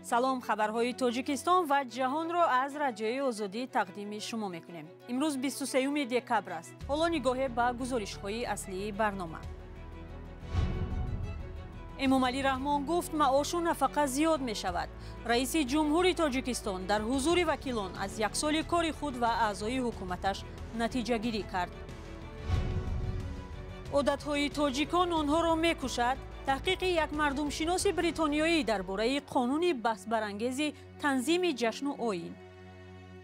سلام، خبرهای تاجیکستان و جهان را از رادیوی آزادی تقدیم شما میکنیم. امروز 23 دکبر است. حالا نگاه به گزارش‌های اصلی برنامه. امامعلی رحمان گفت معاش و نفقه زیاد می شود. رئیس جمهوری تاجیکستان در حضور وکیلان از یک سال کار خود و اعضای حکومتش نتیجه گیری کرد. عادت‌های تاجیکان آنها را می‌کشد. تحقیق یک مردم شناس بریتانیایی درباره قانون بحث برانگیز تنظیم جشن و آیین.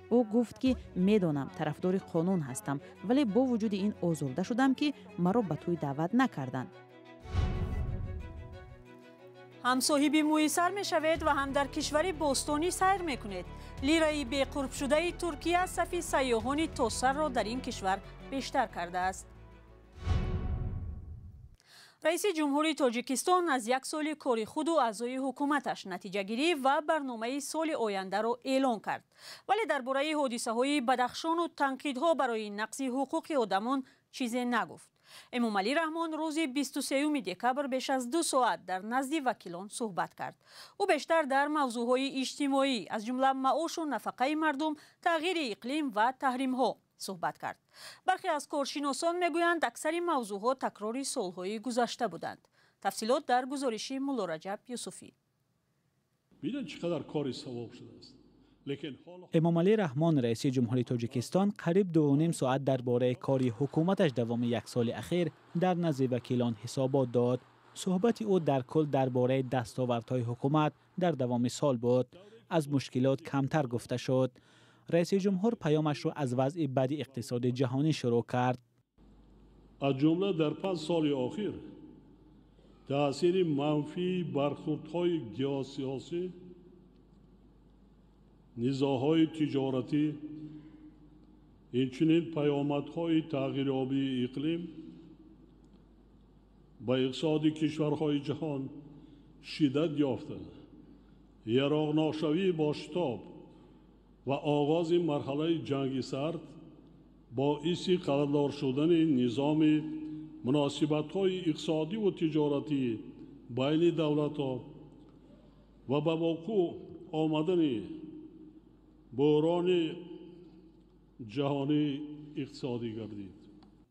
او گفت که میدانم طرفدار قانون هستم، ولی با وجود این آزرده شدم که مرا به توی دعوت نکردند. هم صاحب موی سر می شوید و هم در کشور باستانی سیر می کنید. لیره بی قرب شده ترکیه صف سیاحان توسر را در این کشور بیشتر کرده است. رئیس جمهوری تاجیکستان از یک سال کار خود و اعضای حکومتش نتیجه گیری و برنامه سال آینده را اعلان کرد. ولی درباره حادثه‌های بدخشان و تنقیدها برای نقض حقوق آدمان چیزی نگفت. امامعلی رحمان روز 23 دکبر بیش از 2 ساعت در نزد وکیلان صحبت کرد. او بیشتر در موضوعهای اجتماعی از جمله معاش و نفقه مردم، تغییر اقلیم و تحریم‌ها صحبت کرد. برخی از کارشناسان میگویند اکثر موضوعات تکرار سالهای گذشته بودند. تفصیلات در گزارش مولا رجب یوسفی. ببینید چقدر کاری ثواب شده است. امامعلی رحمان رئیس جمهوری تاجیکستان قریب 2.5 ساعت درباره کاری حکومتش دوام یک سال اخیر در نزد وکیلان حسابات داد. صحبت او در کل درباره دستاوردهای حکومت در دوام سال بود. از مشکلات کمتر گفته شد. رئیس جمهور پیامش را از وضع بد اقتصاد جهانی شروع کرد. از جمله در 5 سال اخیر تأثیر منفی برخوردهای گیاه‌سیاسی، نزاع‌های تجارتی، اینچنین پیامدهای تغییرآبی اقلیم با اقتصاد کشورهای جهان شدت یافته، یراق‌ناشوی با شتاب و آغاز مرحله جنگ سرد باعث قلمدار شدن نظام مناسبت‌های اقتصادی و تجارتی بین دولت‌ها و به وقوع آمدن بحران جهانی اقتصادی گردید.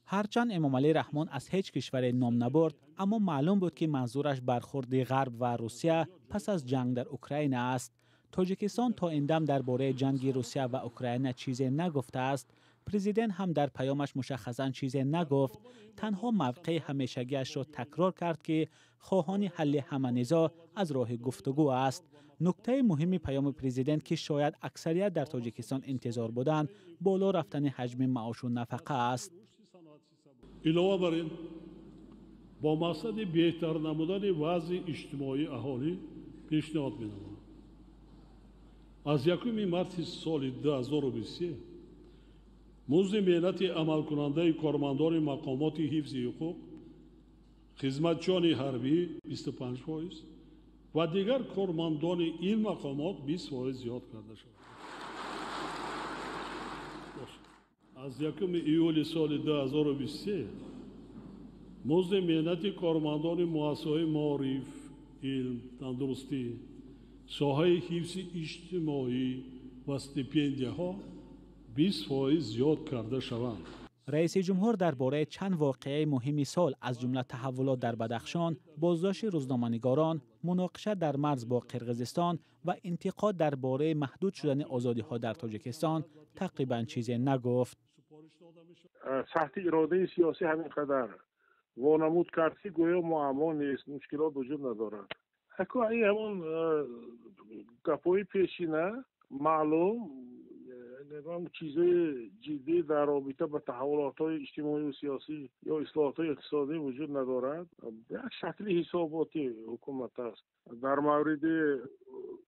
هرچند امامعلی رحمان از هیچ کشور نام نبرد، اما معلوم بود که منظورش برخورد غرب و روسیه پس از جنگ در اوکراین است. تاجیکستان تا این دم درباره جنگ روسیه و اوکراین چیزی نگفته است. پرزیدنت هم در پیامش مشخصاً چیزی نگفت. تنها موقع همیشگیش را تکرار کرد که خواهان حل همه نزاع از راه گفتگو است. نکته مهم پیام پرزیدنت که شاید اکثریت در تاجیکستان انتظار بودند، بالا رفتن حجم معاش و نفقه است. علاوه بر این، با مقصد بهتر نمودن وضع اجتماعی اهالی پیشنهاد می‌نمایم از 1 مارس سال 2023 مزد مهلت عمل کننده کارمندان مقامات حفظ حقوق، خدمتچیان حربی 25% و دیگر کارمندان این مقامات 20% زیاد کرده شد. از 1 ایول سال 2023 مزد مهلت کارمندان مؤسسه‌های معارف، علم، تندرستی، ساحه حفظ اجتماعی و استیپندیاها 20% زیاد کرده شوند. رئیس جمهور درباره چند واقعه مهم سال از جمله تحولات در بدخشان، بازداشت روزنامه‌نگاران، مناقشه در مرز با قرقیزستان و انتقاد درباره محدود شدن آزادی‌ها در تاجیکستان تقریباً چیزی نگفت. سخت اراده سیاسی همینقدر وانمود کرد که گویا معما نیست، مشکلات وجود ندارد. این همون گپ‌های پیشینه معلوم نظام چیزای جدی در رابطه با تحولات‌های اجتماعی و سیاسی یا اصلاحات‌های اقتصادی وجود ندارد. یک شکل حساباتی حکومت است. در مورد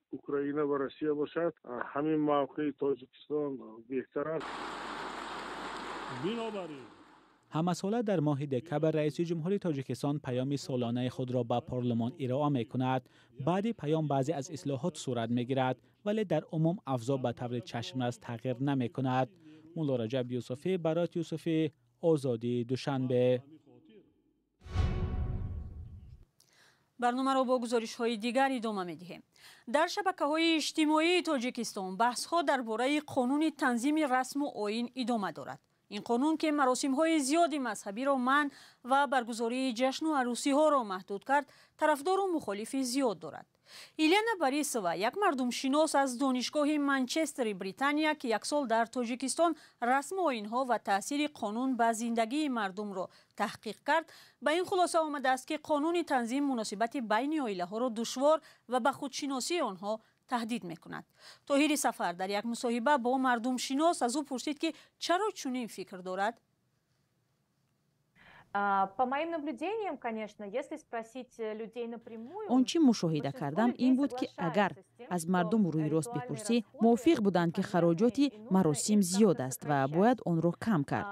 اوکراین و روسیه باشد، همین موقع تاجیکستان بهتر است. همساله در ماه دکبر رئیس جمهوری تاجیکستان پیام سالانه خود را به پارلمان ارائه می کند. بعد پیام بعضی از اصلاحات صورت می گیرد، ولی در عموم افزا به طور چشم‌رس تغییر نمی کند. مولا رجب یوسفی، برات یوسفی، آزادی، دوشنبه. برنامه را با گزارش‌های دیگر ادامه می‌دهیم. در شبکه‌های اجتماعی تاجیکستان بحث‌ها درباره قانون تنظیم رسم و آیین ادامه دارد. این قانون که مراسم‌های زیادی مذهبی را منع و برگزاری جشن و عروسی‌ها را محدود کرد، طرفدار و مخالف زیاد دارد. ایلینا باریسова، یک مردم شناس از دانشگاه منچستر بریتانیا که یک سال در تاجیکستان رسم آیین‌ها و تاثیر قانون به زندگی مردم را تحقیق کرد، به این خلاصه آمده است که قانون تنظیم مناسبت بین عائله‌ها را دشوار و به خودشناسی آنها تهدید می‌کند. طاهر سفر در یک مصاحبه با مردم شناس از او پرسید که چرا چنین فکر دارد. آنچه مشاهده کردم این بود که اگر از مردم روی راست بپرسی، موافق بودند که خراجات مراسم زیاد است و باید آن را کم کرد.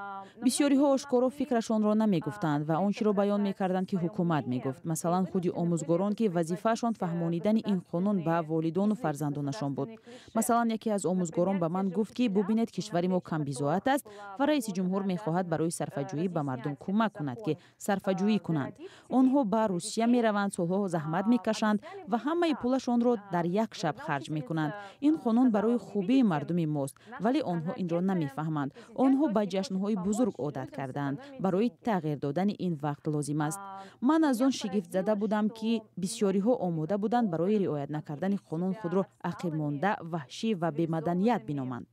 بسیاری ها آشکارا فکرشان را نمی گفتند و آنچه را بیان می کردند که حکومت می گفت. مثلا خودی آموزگاران که وظیفه‌شان فهمانیدن این قانون به والدان و فرزندانشان بود. مثلا یکی از آموزگاران به من گفت که ببینید کشور ما کم بی‌ضابط است و رئیس جمهور می خواهد برای صرفه‌جویی به مردم کمک کند که صرفه‌جویی کنند. آنها به روسیه می روند، سالها زحمت می کشند و همه پولشان را در یک شب خرج می کنند. این قانون برای خوبی مردم ماست، ولی آنها این را نمی فهمند. آنها به جشن‌های بزرگ عادت کردند. برای تغییر دادن این وقت لازم است. من از آن شگفت زده بودم که بسیاری ها آماده بودند برای رعایت نکردن قانون خود را عقب مانده، وحشی و بی‌مدنیت بنامند.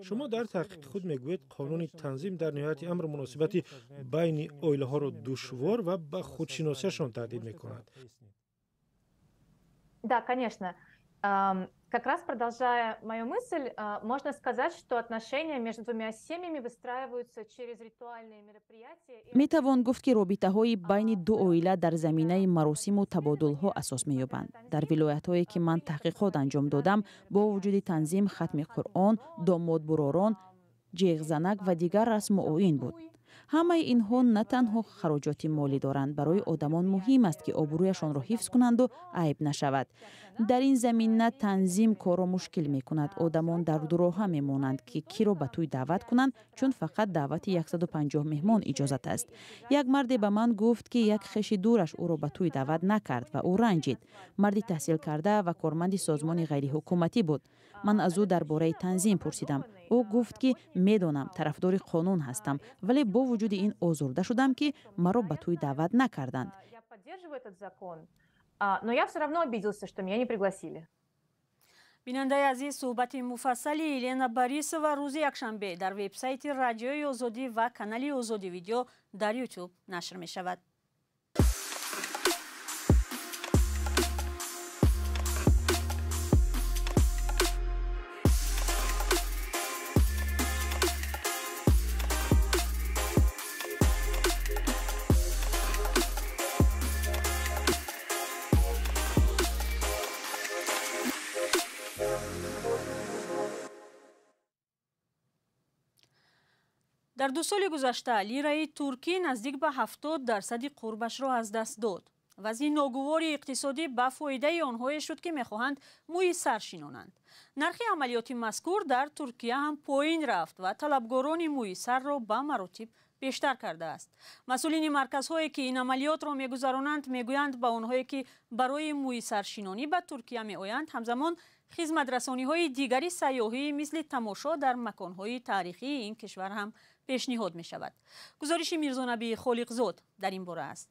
شما در تحقیق خود میگویید قانون تنظیم در نهایت امر مناسبت بین عائله ها را دشوار و به خودشناسیشان تهدید میکند. Да, конечно. Как раз продолжая мою мысль, можно сказать, что отношения между двумя семьями выстраиваются через ритуальные мероприятия. میتوان گفت که رابطه‌های بین دو عائله در زمینه مراسم و تبادل‌ها اساس می‌یابند. در ولایت‌هایی که من تحقیقات انجام دادم، با وجود تنظیم ختم قرآن، داماد براران، جیغ زنک و دیگر رسم و آیین بود. همه اینها نه تنها خراجات مالی دارند، برای آدمان مهم است که آبرویشان را حفظ کنند و عیب نشود. در این زمینه تنظیم کار را مشکل می کند. آدمان در دو راه می مانند که کی را به توی دعوت کنند، چون فقط دعوت 150 مهمان اجازت است. یک مرد به من گفت که یک خویش دورش او را به توی دعوت نکرد و او رنجید. مردی تحصیل کرده و کارمند سازمان غیر حکومتی بود. من از او درباره تنظیم پرسیدم. او گفت که میدانم طرفدار قانون هستم، ولی با وجود این آزرده شدم که مرا به توی دعوت نکردند. بیننده عزیز، صحبت مفصلی ایلینا باریسова روز یکشنبه در وبسایت رادیوی آزادی و کانال آزادی ویدیو در یوتیوب نشر می شود. در 2 سال گذشته لیره ترکی نزدیک به 70% قربش را از دست داد. وضع ناگوار اقتصادی به فایده آنهایی شد که میخواهند موی سر شینانند. نرخ عملیات مذکور در ترکیه هم پایین رفت و طلبگاران موی سر را به مراتب بیشتر کرده است. مسئولین مرکزهایی که این عملیات را میگذرانند میگویند به آنهایی که برای موی سرشینانی به ترکیه میآیند همزمان خدمت‌رسانی های دیگری سیاحی مثل تماشا در مکانهای تاریخی این کشور هم پیشنهاد می شود. گزارش میرزانبی خالقزاد در این باره است.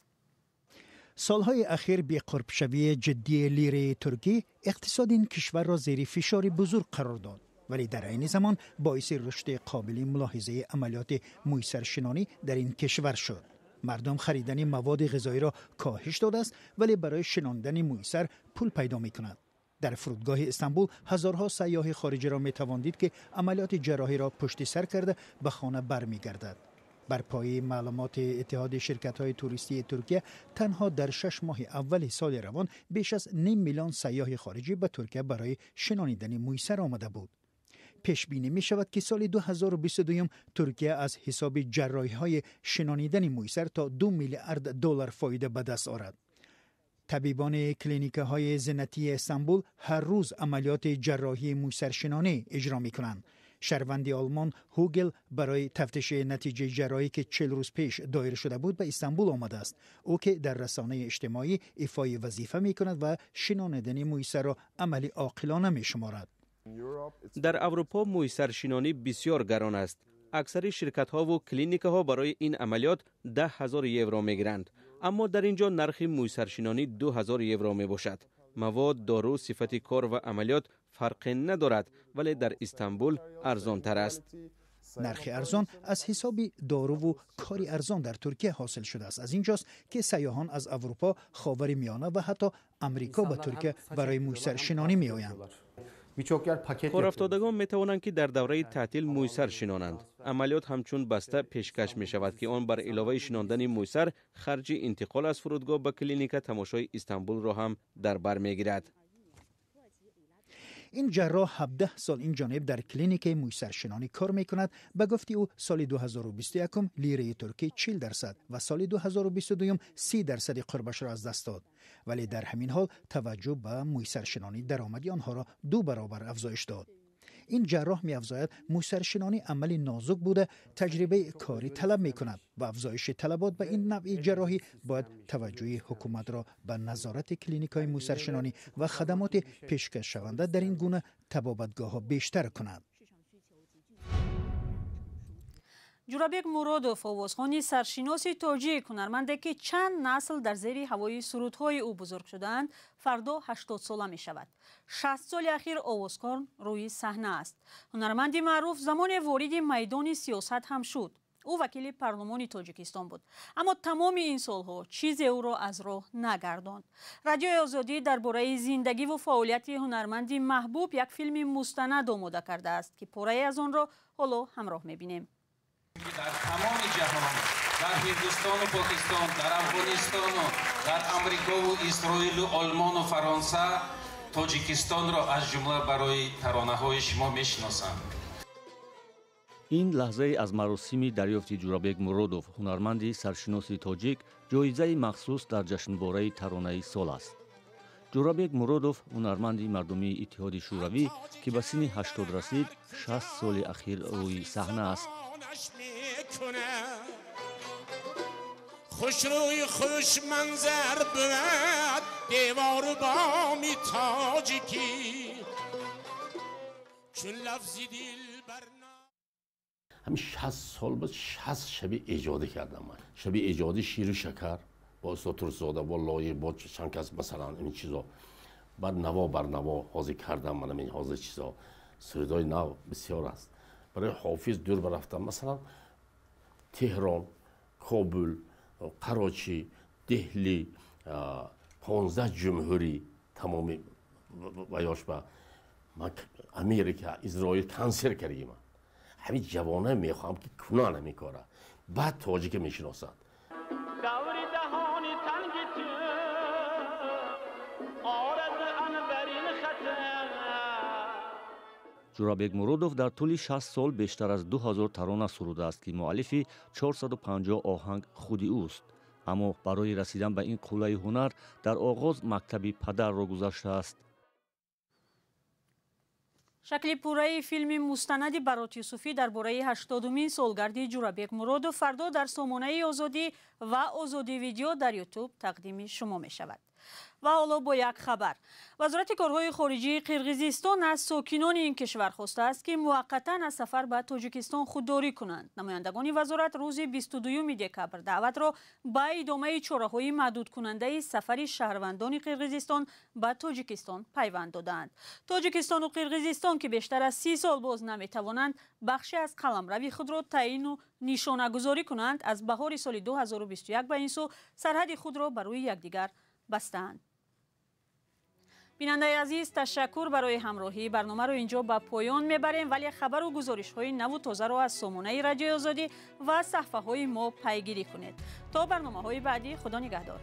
سالهای اخیر بی قرب شوی جدی لیره ترکی اقتصاد این کشور را زیر فشار بزرگ قرار داد، ولی در عین زمان باعث رشد قابل ملاحظه عملیات موی سرشینانی در این کشور شد. مردم خریدن مواد غذایی را کاهش داده است، ولی برای شناندن موی سر پول پیدا می کند. در فرودگاه استانبول هزارها سیاح خارجی را می توان دید که عملیات جراحی را پشت سر کرده به خانه برمیگردد. بر پایه معلومات اتحاد شرکت‌های توریستی ترکیه، تنها در 6 ماه اول سال روان بیش از 5 میلیون سیاح خارجی به ترکیه برای شنانیدن موی سر آمده بود. پیش بینی می شود که سال 2022 ترکیه از حساب جراحی‌های شنانیدن موی سر تا 2 میلیارد دلار فایده به دست آورد. طبیبان کلینیک‌های زینتی استانبول هر روز عملیات جراحی موی سرشنانی اجرا می‌کنند. شهروند آلمان هوگل برای تفتیش نتیجه جراحی که 40 روز پیش دایر شده بود به استانبول آمده است. او که در رسانه اجتماعی ایفای وظیفه می کند و شناندن مویسر را عملی عاقلانه می شمارد. در اروپا مویسرشنانی بسیار گران است. اکثر شرکت ها و کلینیک ها برای این عملیات 10,000 یورو می گیرند. اما در اینجا نرخ مویسرشنانی 2,000 یورو می باشد. مواد، دارو، صفت کار و عملیات فرق ندارد، ولی در استانبول ارزان تر است. نرخ ارزان از حساب دارو و کاری ارزان در ترکیه حاصل شده است. از اینجاست که سیاحان از اروپا، خاورمیانه و حتی امریکا به ترکیه برای مویسرشنانی می آیند. کارافتادگان می توانند که در دوره تعطیل مویسر شنانند. عملیات همچون بسته پیشکش می شود که آن بر علاوه شناندن مویسر خرج انتقال از فرودگاه به کلینیک تماشای استانبول را هم در بر می گیرد. این جراح 17 سال این جانب در کلینیک مویسرشنانی کار می کند. به گفته او سال 2021 لیره ترکی 40% و سال 2022 30% قربش را از دست داد. ولی در همین حال توجه به مویسرشنانی درآمدی آنها را 2 برابر افزایش داد. این جراح می افزاید مویسرشنانی عملی نازک بوده، تجربه کاری طلب می کند و افزایش طلبات به این نوع جراحی باید توجه حکومت را به نظارت کلینیک‌های مویسرشنانی و خدمات پیشکش شونده در این گونه طبابتگاه‌ها بیشتر کند. جورابک مرودوف آوازخوانی سرشناس تاجیک هنرمنده که چند نسل در زیر هوای سرودهای او بزرگ شدند فردا 80 ساله می شود. 60 سال اخیر آوازخوان روی صحنه است. هنرمندی معروف زمان وارد میدان سیاست هم شد. او وکیل پارلمان تاجیکستان بود، اما تمام این سالها چیزی او را از راه نگرداند. رادیو آزادی درباره زندگی و فعالیت هنرمندی محبوب یک فیلم مستند آماده کرده است که پاره از آن را حالا همراه می‌بینیم. در تمام جهان، در هندوستان و پاکستان، در افغانستان و در امریکا و اسرائیل و آلمان و فرانسه تاجیکستان را از جمله برای ترانه‌های شما میشناسند. این لحظه از مراسم دریافت جورابک مرودوف هنرمندی سرشناس تاجیک جایزه مخصوص در جشنواره ترانه سال است. جورابک مرودوف هنرمندی مردمی اتحاد شوروی که به سن 80 رسید 60 سال اخیر روی صحنه است. خوش روی خوش منظر بود دیوار بامی تاجیکی چون لفظی دل برنا همین 60 سال بعد 60 شب ایجاد کردم من. شب ایجاد شیر و شکر با استاتورزاده با لایه با چند کس مثلا این چیزا بر نوا بر نوا حاضر کردم من این حاضر چیزا سردای نو بسیار است. برای حافظ دور برفتم مثلا تهران، کابل، قراچی، دهلی، 15 جمهوری تمامی ویاش با امریکا، اسرائیل کنسل کردیم. همین جوانه میخوام که کنانه میکاره بعد تاجیک میشناسند. جورابک مرودوف در طول 60 سال بیشتر از 2000 ترانه سروده است که مؤلف 450 آهنگ خودی اوست. اما برای رسیدن به این قله هنر در آغاز مکتب پدر را گذشته است. شکل پوره فیلم مستندی برات یوسفی درباره 80مین سالگرد جورابک مرودوف فردا در سامانه آزادی و آزادی ویدیو در یوتیوب تقدیم شما می شود. و حالا با یک خبر. وزارت کارهای خارجی قرقیزستان از ساکنان این کشور خواسته است که موقتا از سفر به تاجیکستان خودداری کنند. نمایندگان وزارت روز 22 دکبر دعوت را به ادامه چاره‌های محدود کننده سفر شهروندان قرقیزستان به تاجیکستان پیوند دادند. تاجیکستان و قرقیزستان که بیشتر از 30 سال باز نمی‌توانند بخشی از قلمروی خود را تعیین و نشانه‌گذاری کنند، از بهار سال 2021 به این سو سرحد خود را بر روی یکدیگر بستند. بیننده عزیز، تشکر برای همراهی. برنامه رو اینجا به پایان میبریم، ولی خبر و گزارش های نو و تازه رو از سامانه رادیو آزادی و صفحه های ما پیگیری کنید. تا برنامه های بعدی، خدا نگهدار.